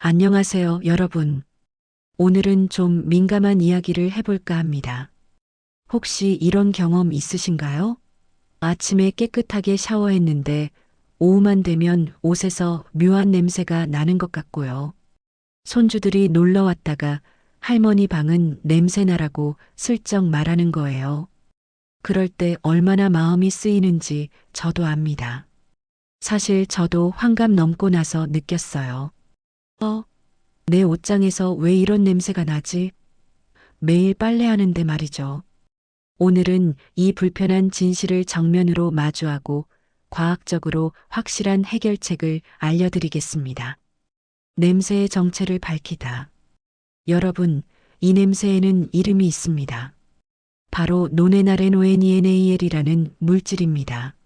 안녕하세요, 여러분. 오늘은 좀 민감한 이야기를 해볼까 합니다. 혹시 이런 경험 있으신가요? 아침에 깨끗하게 샤워했는데 오후만 되면 옷에서 묘한 냄새가 나는 것 같고요. 손주들이 놀러 왔다가 할머니 방은 냄새나라고 슬쩍 말하는 거예요. 그럴 때 얼마나 마음이 쓰이는지 저도 압니다. 사실 저도 환갑 넘고 나서 느꼈어요. 내 옷장에서 왜 이런 냄새가 나지? 매일 빨래하는데 말이죠. 오늘은 이 불편한 진실을 정면으로 마주하고 과학적으로 확실한 해결책을 알려드리겠습니다. 냄새의 정체를 밝히다. 여러분, 이 냄새에는 이름이 있습니다. 바로 노네나레노에니에네이엘이라는 물질입니다.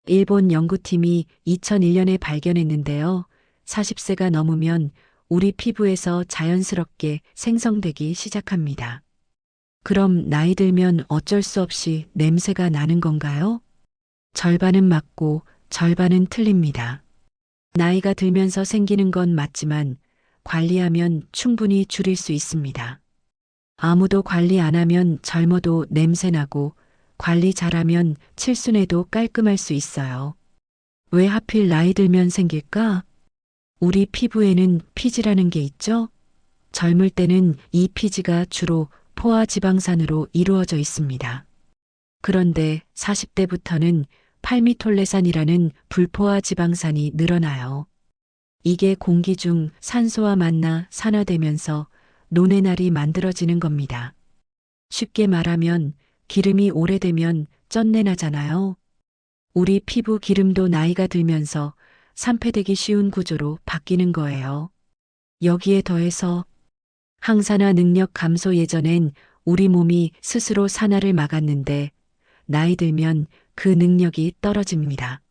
일본 연구팀이 2001년에 발견했는데요. 40세가 넘으면 우리 피부에서 자연스럽게 생성되기 시작합니다. 그럼 나이 들면 어쩔 수 없이 냄새가 나는 건가요? 절반은 맞고 절반은 틀립니다. 나이가 들면서 생기는 건 맞지만 관리하면 충분히 줄일 수 있습니다. 아무도 관리 안 하면 젊어도 냄새나고 관리 잘하면 칠순에도 깔끔할 수 있어요. 왜 하필 나이 들면 생길까? 우리 피부에는 피지라는 게 있죠? 젊을 때는 이 피지가 주로 포화 지방산으로 이루어져 있습니다. 그런데 40대부터는 팔미톨레산이라는 불포화 지방산이 늘어나요. 이게 공기 중 산소와 만나 산화되면서 노네날이 만들어지는 겁니다. 쉽게 말하면 기름이 오래되면 쩐내 나잖아요. 우리 피부 기름도 나이가 들면서 산패되기 쉬운 구조로 바뀌는 거예요. 여기에 더해서 항산화 능력 감소. 예전엔 우리 몸이 스스로 산화를 막았는데 나이 들면 그 능력이 떨어집니다.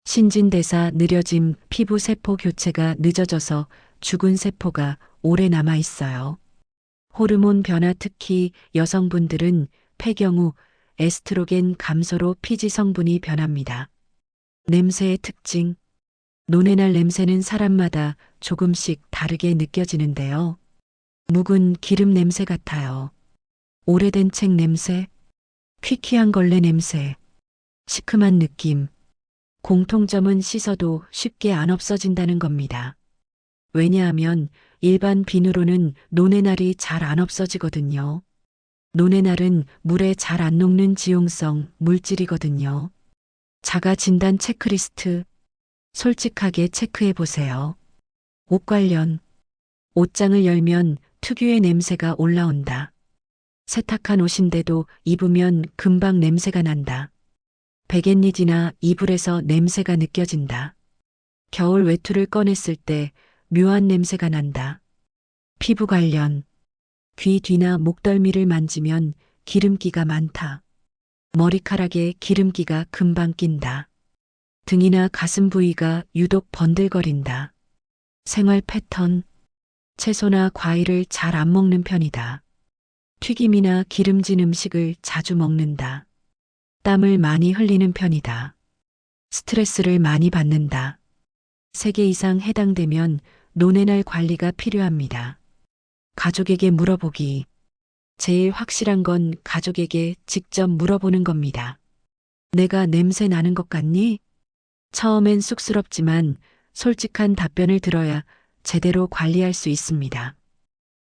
신진대사 느려짐, 피부 세포 교체가 늦어져서 죽은 세포가 오래 남아 있어요. 호르몬 변화, 특히 여성분들은 폐경 후 에스트로겐 감소로 피지 성분이 변합니다. 냄새의 특징. 노네날 냄새는 사람마다 조금씩 다르게 느껴지는데요. 묵은 기름 냄새 같아요. 오래된 책 냄새, 퀴퀴한 걸레 냄새, 시큼한 느낌. 공통점은 씻어도 쉽게 안 없어진다는 겁니다. 왜냐하면 일반 비누로는 노네날이 잘 안 없어지거든요. 노네날은 물에 잘 안 녹는 지용성 물질이거든요. 자가 진단 체크리스트. 솔직하게 체크해 보세요. 옷 관련. 옷장을 열면 특유의 냄새가 올라온다. 세탁한 옷인데도 입으면 금방 냄새가 난다. 베갯니지나 이불에서 냄새가 느껴진다. 겨울 외투를 꺼냈을 때 묘한 냄새가 난다. 피부 관련. 귀 뒤나 목덜미를 만지면 기름기가 많다. 머리카락에 기름기가 금방 낀다. 등이나 가슴 부위가 유독 번들거린다. 생활 패턴. 채소나 과일을 잘 안 먹는 편이다. 튀김이나 기름진 음식을 자주 먹는다. 땀을 많이 흘리는 편이다. 스트레스를 많이 받는다. 3개 이상 해당되면 노네날 관리가 필요합니다. 가족에게 물어보기. 제일 확실한 건 가족에게 직접 물어보는 겁니다. 내가 냄새 나는 것 같니? 처음엔 쑥스럽지만 솔직한 답변을 들어야 제대로 관리할 수 있습니다.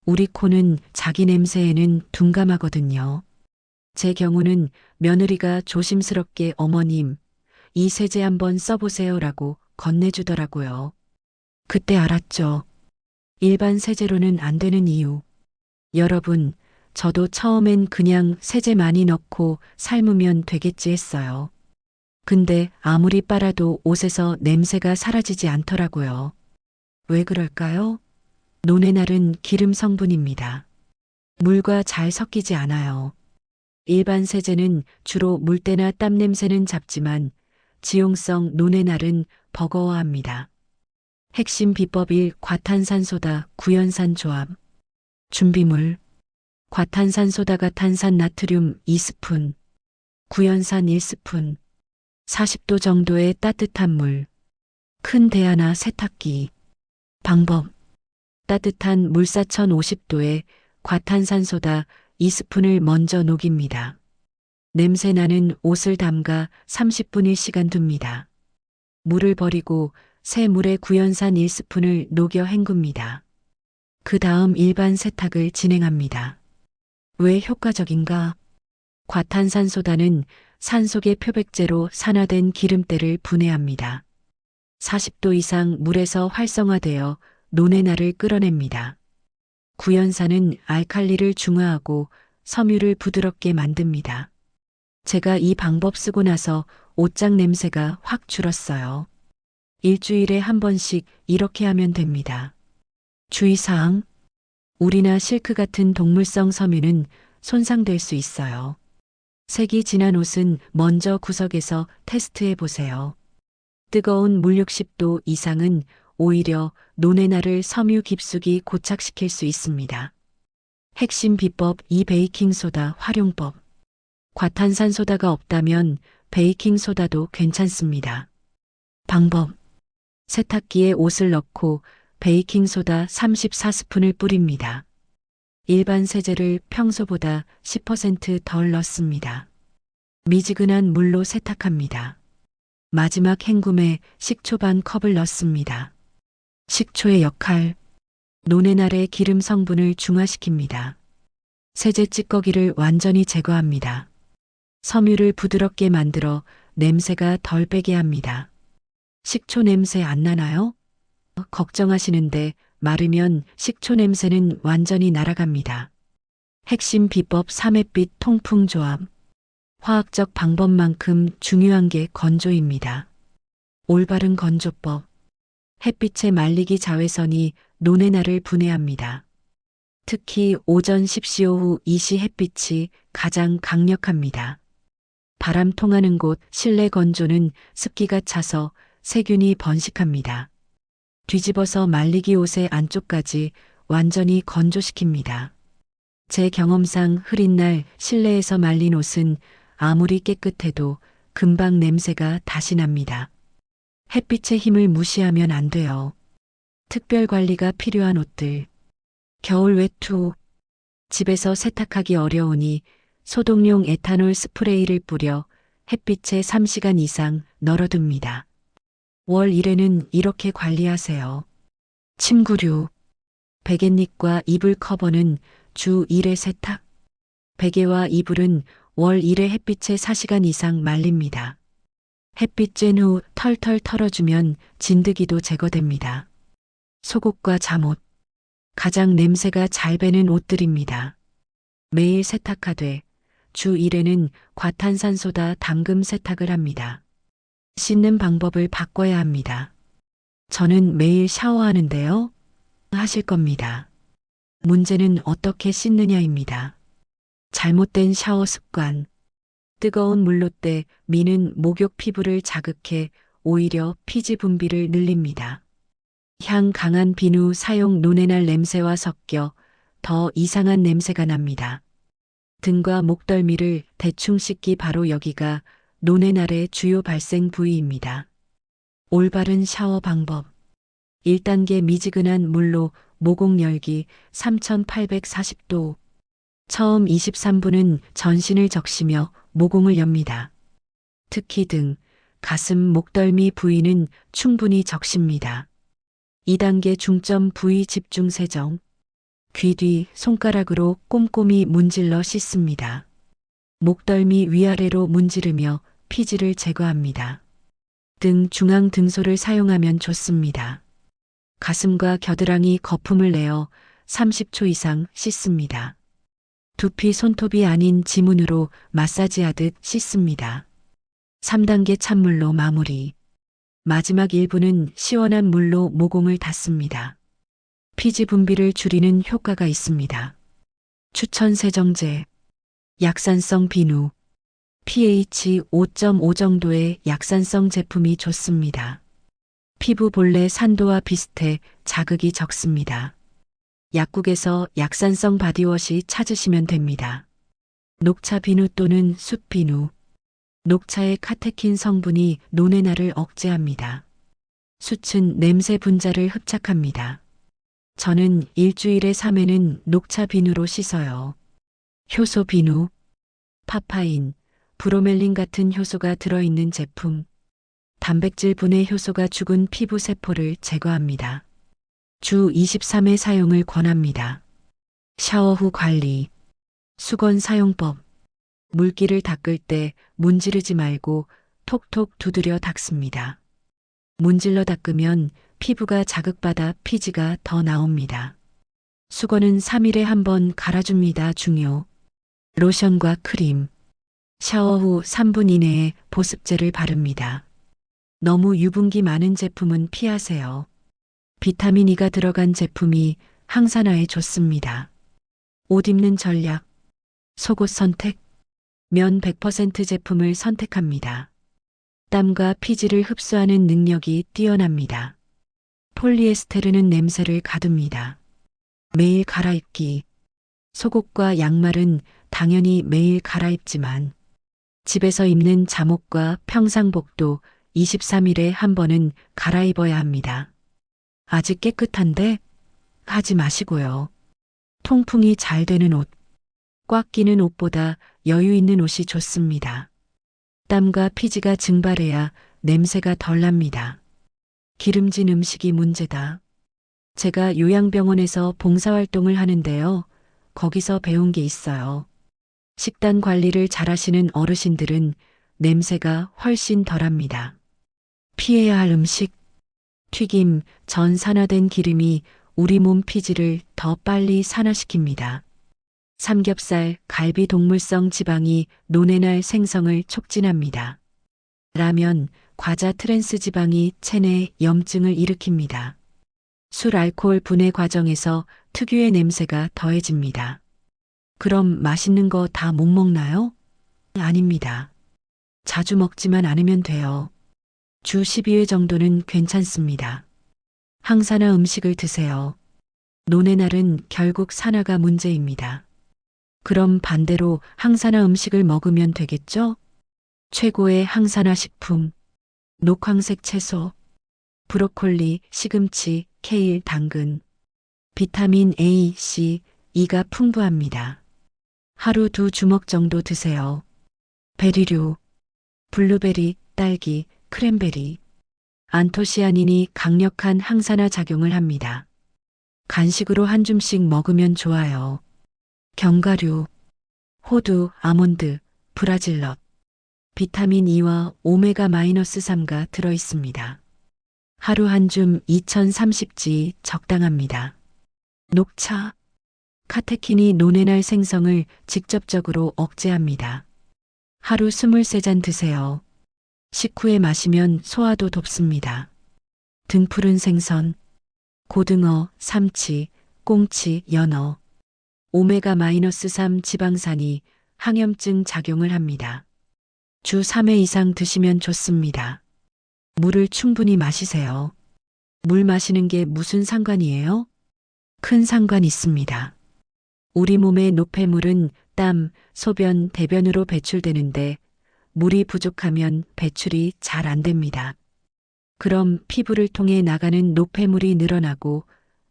우리 코는 자기 냄새에는 둔감하거든요. 제 경우는 며느리가 조심스럽게 어머님, 이 세제 한번 써보세요라고 건네주더라고요. 그때 알았죠. 일반 세제로는 안 되는 이유. 여러분, 저도 처음엔 그냥 세제 많이 넣고 삶으면 되겠지 했어요. 근데 아무리 빨아도 옷에서 냄새가 사라지지 않더라고요. 왜 그럴까요? 노네날은 기름 성분입니다. 물과 잘 섞이지 않아요. 일반 세제는 주로 물때나 땀 냄새는 잡지만 지용성 노네날은 버거워합니다. 핵심 비법 1. 과탄산소다 구연산 조합. 준비물. 과탄산소다가 탄산 나트륨 2스푼, 구연산 1스푼, 40도 정도의 따뜻한 물, 큰 대야나 세탁기. 방법. 따뜻한 물사 1050도에 과탄산소다 2스푼을 먼저 녹입니다. 냄새나는 옷을 담가 30분일 시간 둡니다. 물을 버리고 새 물에 구연산 1스푼을 녹여 헹굽니다. 그 다음 일반 세탁을 진행합니다. 왜 효과적인가? 과탄산소다는 산속의 표백제로 산화된 기름때를 분해합니다. 40도 이상 물에서 활성화되어 노네나를 끌어냅니다. 구연산은 알칼리를 중화하고 섬유를 부드럽게 만듭니다. 제가 이 방법 쓰고 나서 옷장 냄새가 확 줄었어요. 일주일에 한 번씩 이렇게 하면 됩니다. 주의사항. 울이나 실크 같은 동물성 섬유는 손상될 수 있어요. 색이 진한 옷은 먼저 구석에서 테스트해 보세요. 뜨거운 물 60도 이상은 오히려 노네나를 섬유 깊숙이 고착시킬 수 있습니다. 핵심 비법 2 베이킹소다 활용법. 과탄산소다가 없다면 베이킹소다도 괜찮습니다. 방법. 세탁기에 옷을 넣고 베이킹소다 34스푼을 뿌립니다. 일반 세제를 평소보다 10% 덜 넣습니다. 미지근한 물로 세탁합니다. 마지막 헹굼에 식초 반 컵을 넣습니다. 식초의 역할. 노네날의 기름 성분을 중화시킵니다. 세제 찌꺼기를 완전히 제거합니다. 섬유를 부드럽게 만들어 냄새가 덜 배게 합니다. 식초 냄새 안 나나요? 걱정하시는데 마르면 식초 냄새는 완전히 날아갑니다. 핵심 비법 3햇빛 통풍 조합. 화학적 방법만큼 중요한 게 건조입니다. 올바른 건조법. 햇빛에 말리기 자외선이 노네나를 분해합니다. 특히 오전 10시 오후 2시 햇빛이 가장 강력합니다. 바람 통하는 곳 실내 건조는 습기가 차서 세균이 번식합니다. 뒤집어서 말리기 옷의 안쪽까지 완전히 건조시킵니다. 제 경험상 흐린 날 실내에서 말린 옷은 아무리 깨끗해도 금방 냄새가 다시 납니다. 햇빛의 힘을 무시하면 안 돼요. 특별 관리가 필요한 옷들. 겨울 외투. 집에서 세탁하기 어려우니 소독용 에탄올 스프레이를 뿌려 햇빛에 3시간 이상 널어둡니다. 월 1회는 이렇게 관리하세요. 침구류. 베갯잎과 이불 커버는 주 1회 세탁. 베개와 이불은 월 1회 햇빛에 4시간 이상 말립니다. 햇빛 쬐는 후 털털 털어주면 진드기도 제거됩니다. 속옷과 잠옷. 가장 냄새가 잘 배는 옷들입니다. 매일 세탁하되 주 1회는 과탄산소다 담금 세탁을 합니다. 씻는 방법을 바꿔야 합니다. 저는 매일 샤워하는데요. 하실 겁니다. 문제는 어떻게 씻느냐입니다. 잘못된 샤워 습관. 뜨거운 물로 때 미는 목욕 피부를 자극해 오히려 피지 분비를 늘립니다. 향 강한 비누 사용 노네날 냄새와 섞여 더 이상한 냄새가 납니다. 등과 목덜미를 대충 씻기 바로 여기가 노네날의 주요 발생 부위입니다. 올바른 샤워 방법. 1단계 미지근한 물로 모공 열기 3840도. 처음 23분은 전신을 적시며 모공을 엽니다. 특히 등, 가슴, 목덜미 부위는 충분히 적십니다. 2단계 중점 부위 집중 세정. 귀 뒤 손가락으로 꼼꼼히 문질러 씻습니다. 목덜미 위아래로 문지르며 피지를 제거합니다. 등 중앙 등소를 사용하면 좋습니다. 가슴과 겨드랑이 거품을 내어 30초 이상 씻습니다. 두피 손톱이 아닌 지문으로 마사지하듯 씻습니다. 3단계 찬물로 마무리. 마지막 1분은 시원한 물로 모공을 닫습니다. 피지 분비를 줄이는 효과가 있습니다. 추천 세정제. 약산성 비누. pH 5.5 정도의 약산성 제품이 좋습니다. 피부 본래 산도와 비슷해 자극이 적습니다. 약국에서 약산성 바디워시 찾으시면 됩니다. 녹차 비누 또는 숯 비누. 녹차의 카테킨 성분이 노네나를 억제합니다. 숯은 냄새 분자를 흡착합니다. 저는 일주일에 3회는 녹차 비누로 씻어요. 효소 비누, 파파인, 브로멜린 같은 효소가 들어있는 제품, 단백질 분해 효소가 죽은 피부 세포를 제거합니다. 주 23회 사용을 권합니다. 샤워 후 관리, 수건 사용법, 물기를 닦을 때 문지르지 말고 톡톡 두드려 닦습니다. 문질러 닦으면 피부가 자극받아 피지가 더 나옵니다. 수건은 3일에 한 번 갈아줍니다. 중요. 로션과 크림. 샤워 후 3분 이내에 보습제를 바릅니다. 너무 유분기 많은 제품은 피하세요. 비타민 E가 들어간 제품이 항산화에 좋습니다. 옷 입는 전략. 속옷 선택. 면 100% 제품을 선택합니다. 땀과 피지를 흡수하는 능력이 뛰어납니다. 폴리에스테르는 냄새를 가둡니다. 매일 갈아입기. 속옷과 양말은 당연히 매일 갈아입지만 집에서 입는 잠옷과 평상복도 23일에 한 번은 갈아입어야 합니다. 아직 깨끗한데? 하지 마시고요. 통풍이 잘 되는 옷. 꽉 끼는 옷보다 여유 있는 옷이 좋습니다. 땀과 피지가 증발해야 냄새가 덜 납니다. 기름진 음식이 문제다. 제가 요양병원에서 봉사활동을 하는데요. 거기서 배운 게 있어요. 식단 관리를 잘하시는 어르신들은 냄새가 훨씬 덜합니다. 피해야 할 음식. 튀김, 전 산화된 기름이 우리 몸 피지를 더 빨리 산화시킵니다. 삼겹살, 갈비 동물성 지방이 노뇌날 생성을 촉진합니다. 라면, 과자 트랜스 지방이 체내 염증을 일으킵니다. 술, 알코올 분해 과정에서 특유의 냄새가 더해집니다. 그럼 맛있는 거 다 못 먹나요? 아닙니다. 자주 먹지만 않으면 돼요. 주 12회 정도는 괜찮습니다. 항산화 음식을 드세요. 노뇌날은 결국 산화가 문제입니다. 그럼 반대로 항산화 음식을 먹으면 되겠죠? 최고의 항산화 식품. 녹황색 채소. 브로콜리, 시금치, 케일, 당근. 비타민 A, C, E가 풍부합니다. 하루 2주먹 정도 드세요. 베리류. 블루베리, 딸기, 크랜베리. 안토시아닌이 강력한 항산화 작용을 합니다. 간식으로 한 줌씩 먹으면 좋아요. 견과류, 호두, 아몬드, 브라질넛. 비타민 E와 오메가-3가 들어 있습니다. 하루 한 줌 2030지 적당합니다. 녹차. 카테킨이 노뇌날 생성을 직접적으로 억제합니다. 하루 23잔 드세요. 식후에 마시면 소화도 돕습니다. 등푸른 생선, 고등어, 삼치, 꽁치, 연어. 오메가-3 지방산이 항염증 작용을 합니다. 주 3회 이상 드시면 좋습니다. 물을 충분히 마시세요. 물 마시는 게 무슨 상관이에요? 큰 상관 있습니다. 우리 몸의 노폐물은 땀, 소변, 대변으로 배출되는데 물이 부족하면 배출이 잘 안 됩니다. 그럼 피부를 통해 나가는 노폐물이 늘어나고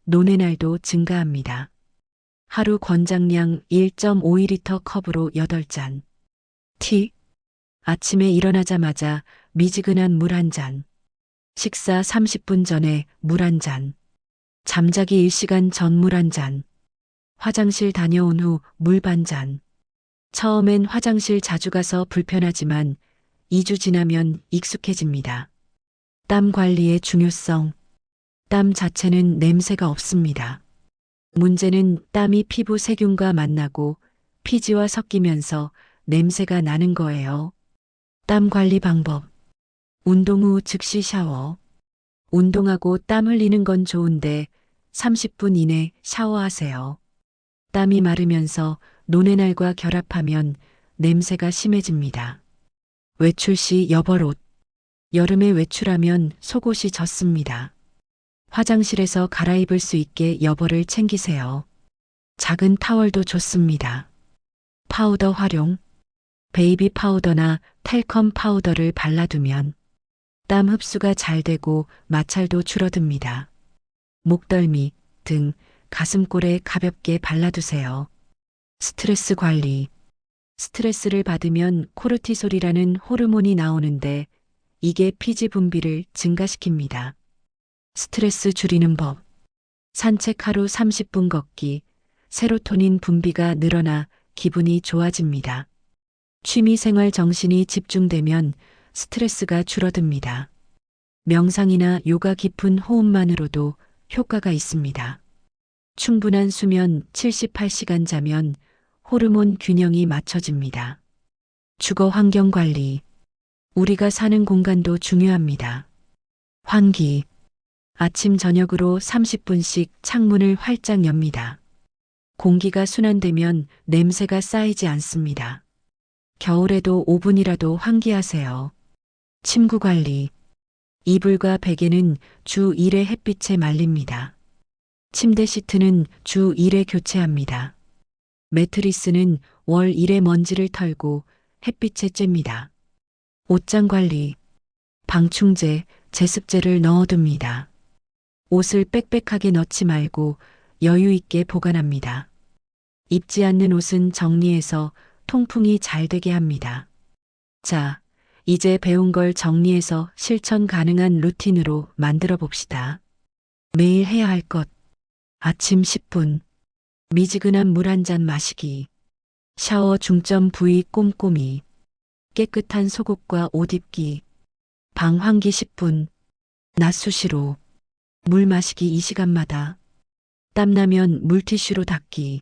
노뇌날도 증가합니다. 하루 권장량 1.5리터 컵으로 8잔. 티. 아침에 일어나자마자 미지근한 물 한 잔. 식사 30분 전에 물 한 잔. 잠자기 1시간 전 물 한 잔. 화장실 다녀온 후 물 반 잔. 처음엔 화장실 자주 가서 불편하지만 2주 지나면 익숙해집니다. 땀 관리의 중요성. 땀 자체는 냄새가 없습니다. 문제는 땀이 피부 세균과 만나고 피지와 섞이면서 냄새가 나는 거예요. 땀 관리 방법. 운동 후 즉시 샤워. 운동하고 땀 흘리는 건 좋은데 30분 이내 샤워하세요. 땀이 마르면서 노뇌날과 결합하면 냄새가 심해집니다. 외출 시 여벌옷. 여름에 외출하면 속옷이 젖습니다. 화장실에서 갈아입을 수 있게 여벌을 챙기세요. 작은 타월도 좋습니다. 파우더 활용. 베이비 파우더나 텔컴 파우더를 발라두면 땀 흡수가 잘 되고 마찰도 줄어듭니다. 목덜미, 등 가슴골에 가볍게 발라두세요. 스트레스 관리. 스트레스를 받으면 코르티솔이라는 호르몬이 나오는데 이게 피지 분비를 증가시킵니다. 스트레스 줄이는 법. 산책 하루 30분 걷기. 세로토닌 분비가 늘어나 기분이 좋아집니다. 취미생활 정신이 집중되면 스트레스가 줄어듭니다. 명상이나 요가 깊은 호흡만으로도 효과가 있습니다. 충분한 수면 78시간 자면 호르몬 균형이 맞춰집니다. 주거 환경 관리. 우리가 사는 공간도 중요합니다. 환기. 아침 저녁으로 30분씩 창문을 활짝 엽니다. 공기가 순환되면 냄새가 쌓이지 않습니다. 겨울에도 5분이라도 환기하세요. 침구 관리. 이불과 베개는 주 1회 햇빛에 말립니다. 침대 시트는 주 1회 교체합니다. 매트리스는 월 1회 먼지를 털고 햇빛에 쬐입니다. 옷장 관리. 방충제, 제습제를 넣어둡니다. 옷을 빽빽하게 넣지 말고 여유 있게 보관합니다. 입지 않는 옷은 정리해서 통풍이 잘 되게 합니다. 자, 이제 배운 걸 정리해서 실천 가능한 루틴으로 만들어 봅시다. 매일 해야 할 것. 아침 10분. 미지근한 물 한 잔 마시기. 샤워 중점 부위 꼼꼼히. 깨끗한 속옷과 옷 입기. 방 환기 10분. 낮 수시로. 물 마시기 2시간마다. 땀나면 물티슈로 닦기.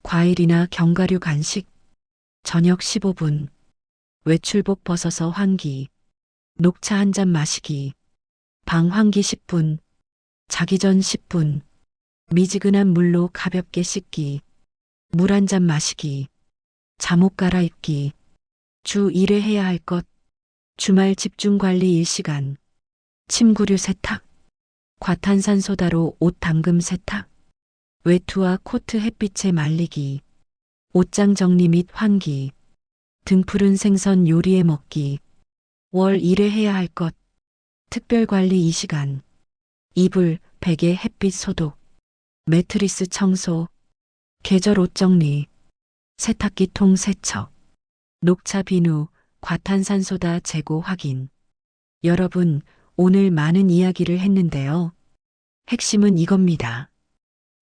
과일이나 견과류 간식. 저녁 15분. 외출복 벗어서 환기. 녹차 한 잔 마시기. 방 환기 10분. 자기 전 10분. 미지근한 물로 가볍게 씻기. 물 한 잔 마시기. 잠옷 갈아입기. 주 1회 해야 할 것. 주말 집중 관리 1시간. 침구류 세탁. 과탄산소다로 옷 담금 세탁. 외투와 코트 햇빛에 말리기. 옷장 정리 및 환기. 등푸른 생선 요리해 먹기. 월 1회 해야 할 것. 특별 관리 2시간. 이불, 베개 햇빛 소독. 매트리스 청소. 계절 옷 정리. 세탁기 통 세척. 녹차 비누, 과탄산소다 재고 확인. 여러분, 오늘 많은 이야기를 했는데요. 핵심은 이겁니다.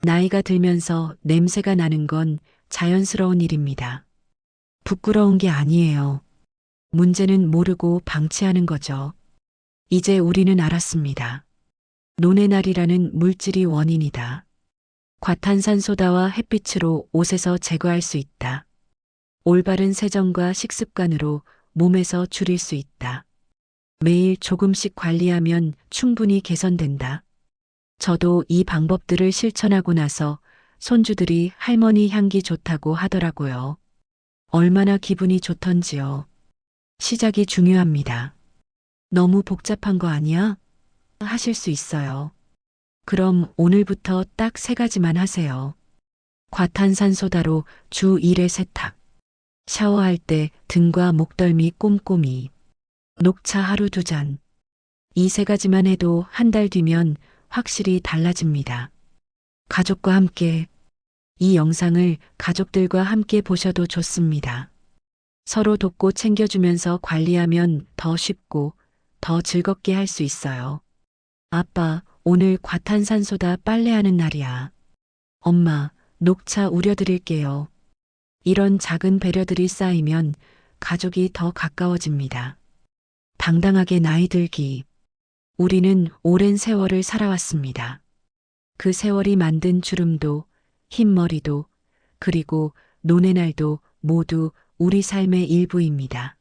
나이가 들면서 냄새가 나는 건 자연스러운 일입니다. 부끄러운 게 아니에요. 문제는 모르고 방치하는 거죠. 이제 우리는 알았습니다. 노네날이라는 물질이 원인이다. 과탄산소다와 햇빛으로 옷에서 제거할 수 있다. 올바른 세정과 식습관으로 몸에서 줄일 수 있다. 매일 조금씩 관리하면 충분히 개선된다. 저도 이 방법들을 실천하고 나서 손주들이 할머니 향기 좋다고 하더라고요. 얼마나 기분이 좋던지요. 시작이 중요합니다. 너무 복잡한 거 아니야? 하실 수 있어요. 그럼 오늘부터 딱 3가지만 하세요. 과탄산소다로 주 1회 세탁. 샤워할 때 등과 목덜미 꼼꼼히. 녹차 하루 2잔. 이 3가지만 해도 한 달 뒤면 확실히 달라집니다. 가족과 함께. 이 영상을 가족들과 함께 보셔도 좋습니다. 서로 돕고 챙겨주면서 관리하면 더 쉽고 더 즐겁게 할 수 있어요. 아빠, 오늘 과탄산소다 빨래하는 날이야. 엄마, 녹차 우려드릴게요. 이런 작은 배려들이 쌓이면 가족이 더 가까워집니다. 당당하게 나이 들기. 우리는 오랜 세월을 살아왔습니다. 그 세월이 만든 주름도, 흰머리도, 그리고 노네날도 모두 우리 삶의 일부입니다.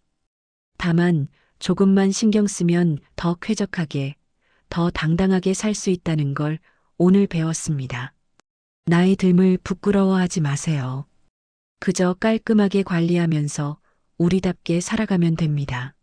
다만 조금만 신경 쓰면 더 쾌적하게, 더 당당하게 살 수 있다는 걸 오늘 배웠습니다. 나이 듦을 부끄러워하지 마세요. 그저 깔끔하게 관리하면서 우리답게 살아가면 됩니다.